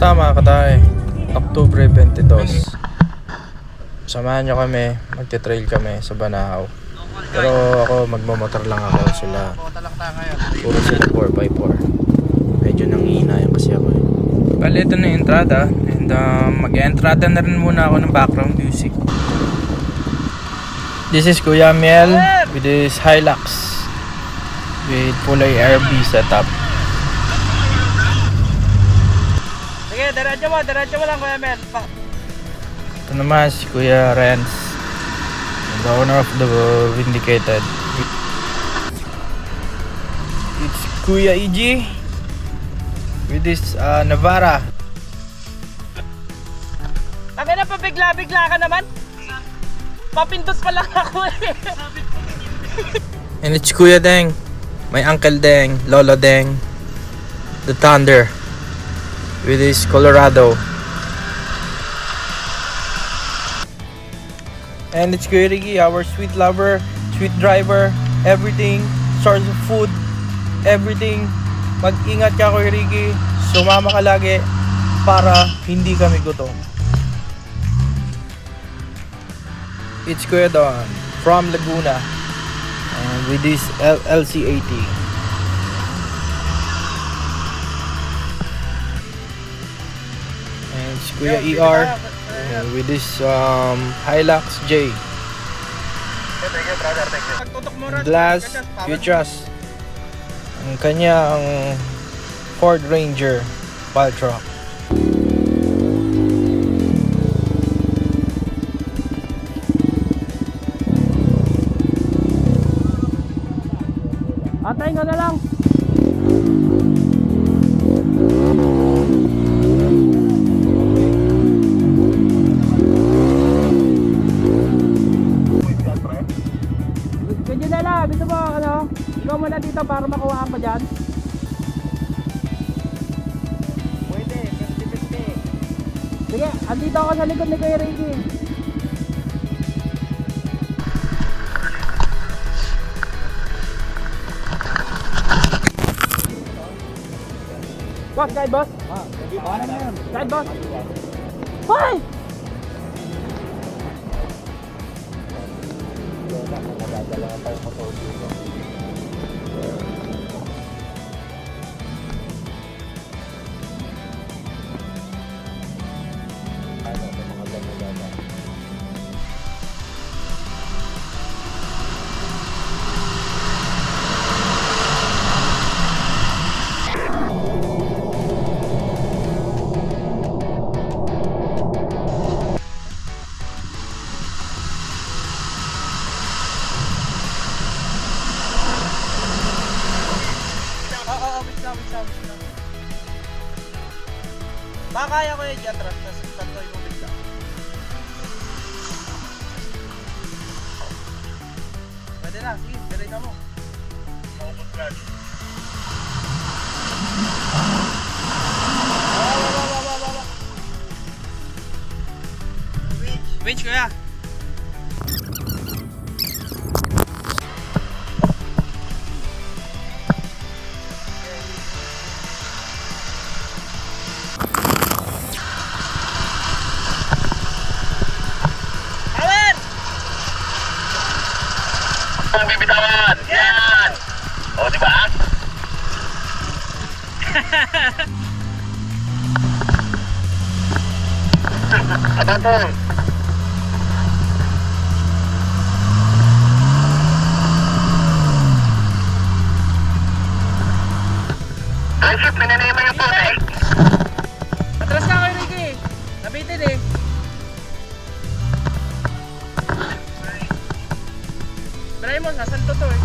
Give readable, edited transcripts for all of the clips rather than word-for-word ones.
tama katay. Oktubre 22. Samahan nyo kami, magte-trail kami sa Banahaw. Pero ako, magmamotor lang ako. Sila, puro sila 4x4. Medyo nanghihinayan kasi ako eh. Bali, ito na yung entrada. And mag-entrada na rin muna ako ng background music. This is Kuya Miel with his Hilux with Pulay RB setup. Sige, diretso mo lang Kuya Mel. Ito naman si Kuya Renz, the owner of the Vindicated. It's Kuya EG with this Navara. Tagay na, pabigla-bigla ka naman. Papindot pa lang ako eh. And it's Kuya Deng, my Uncle Deng, Lolo Deng, the Thunder with his Colorado. And it's Kuya Ricky, our sweet lover, sweet driver, everything, source of food, everything. Mag-ingat ka Kuya Ricky, sumama ka lagi para hindi kami gutom. It's Kuya Don from Laguna with this LC80. And it's Kuya ER with this Hilux J. Glass Futures. Ang kanyang Ford Ranger pile truck. Antayin ka na lang. Medyo na lang, dito mo ano, ikaw muna dito para makuha pa dyan. Pwede, 50-50. Sige, andito ako sa likod ni Kuya Ricky. Boss, guide boss? Guide boss? Hoy! Baka kaya ko yung i-atras na santo yung ubig lang. Pwede na, sige, direct mo. Maubos ka. Baba. Winch kuya. Ang bibitawan! Yan! O, diba? Atatong! Ay, shit! Nananay mo yung putik! Atras ka Kuya Ricky. Nabitin eh. Try mo, nasanto to eh.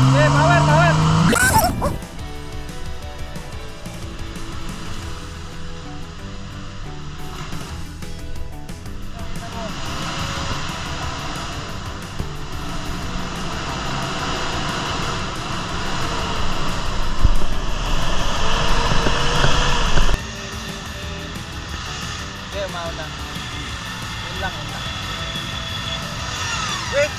Okay, power! Okay, umaw na. Yun lang. Wait.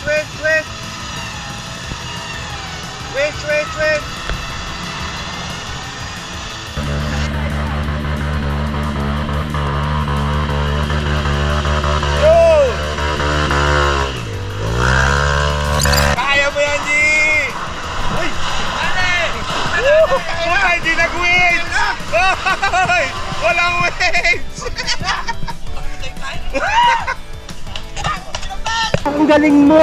Ay! Walang waves! Ang galing mo!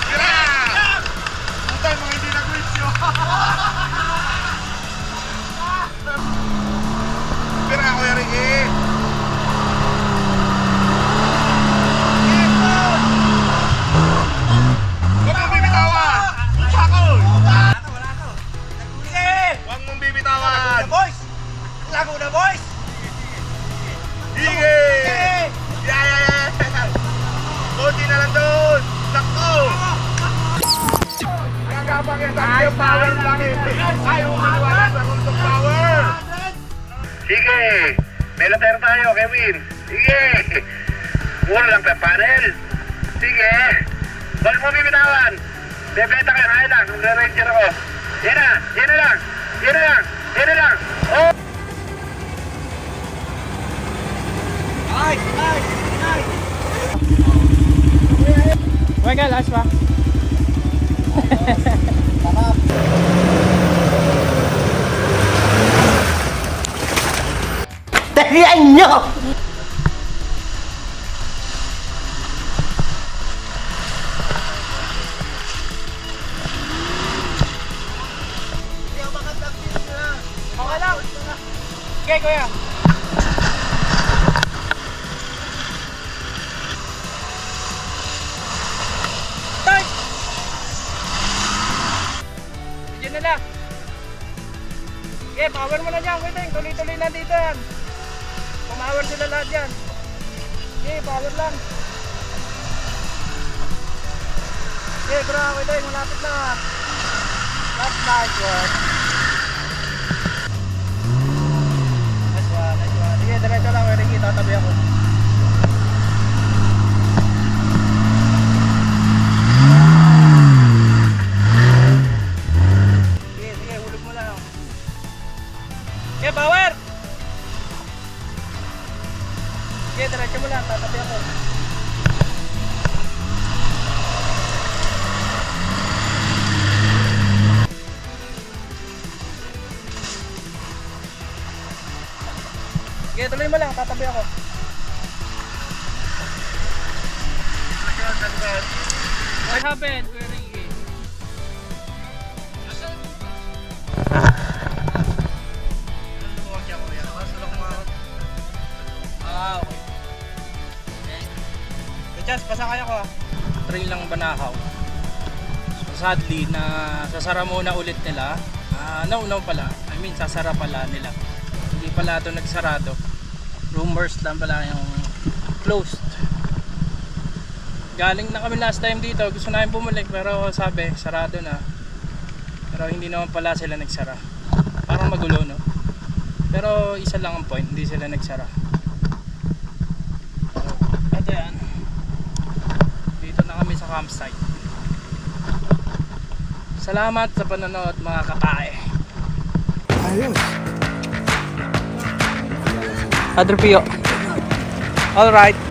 Tira! Putay, mga hindi nag-waves yun. Tira, Kuya Ricky. Huwag mong bibitawan! Pakol! Huwag mong bibitawan! Lago na boys! Sige! Yeah! Kunti na lang doon! Sakto! Nagkabang yan sabi yung power lang eh! Ayaw maniwala sa rules of power! Sige! May later tayo, Kevin! Sige! Puro lang sa panel! Sige! Huwag mo bibitawan! Bebenta ka, kaya lang! Nag-ranger ako! Yan na! Yan na lang! Yan na lang! Yan na lang! Oh! Michael, ayos ba? Tarihan nyo! Okay lang. Okay, kuya. Tay! Diyan na lang. Okay, power mo na dyan, kuya. Tuloy-tuloy lang dito yan. Pumower sila lahat dyan. Okay, power lang. Okay, bro, kuya. Malapit na. That's nice one. Nice one, nice one. Sige, diretso lang, Ricky. Tatabi ako. Sige, sige, hulog mo lang. Okay, power! Sige, diretso mo lang. Tatabi ako. Sige, tuloy mo lang. Tatabi ako. What happened? Kuya Ricky? Ah, okay. Chas, pasakay ako ah. Trail lang Banakaw. So, sadly, na sasara muna ulit nila. No pala. I mean, sasara pala nila. Hindi pala ito nagsarado. Rumors lang pala yung closed. Galing na kami last time dito. Gusto namin bumalik pero sabi, sarado na. Pero hindi naman pala sila nagsara. Parang magulo, no? Pero isa lang ang point, hindi sila nagsara. Ito yan. Dito na kami sa campsite. Salamat sa panonood mga kakae. Adro Pio. Alright.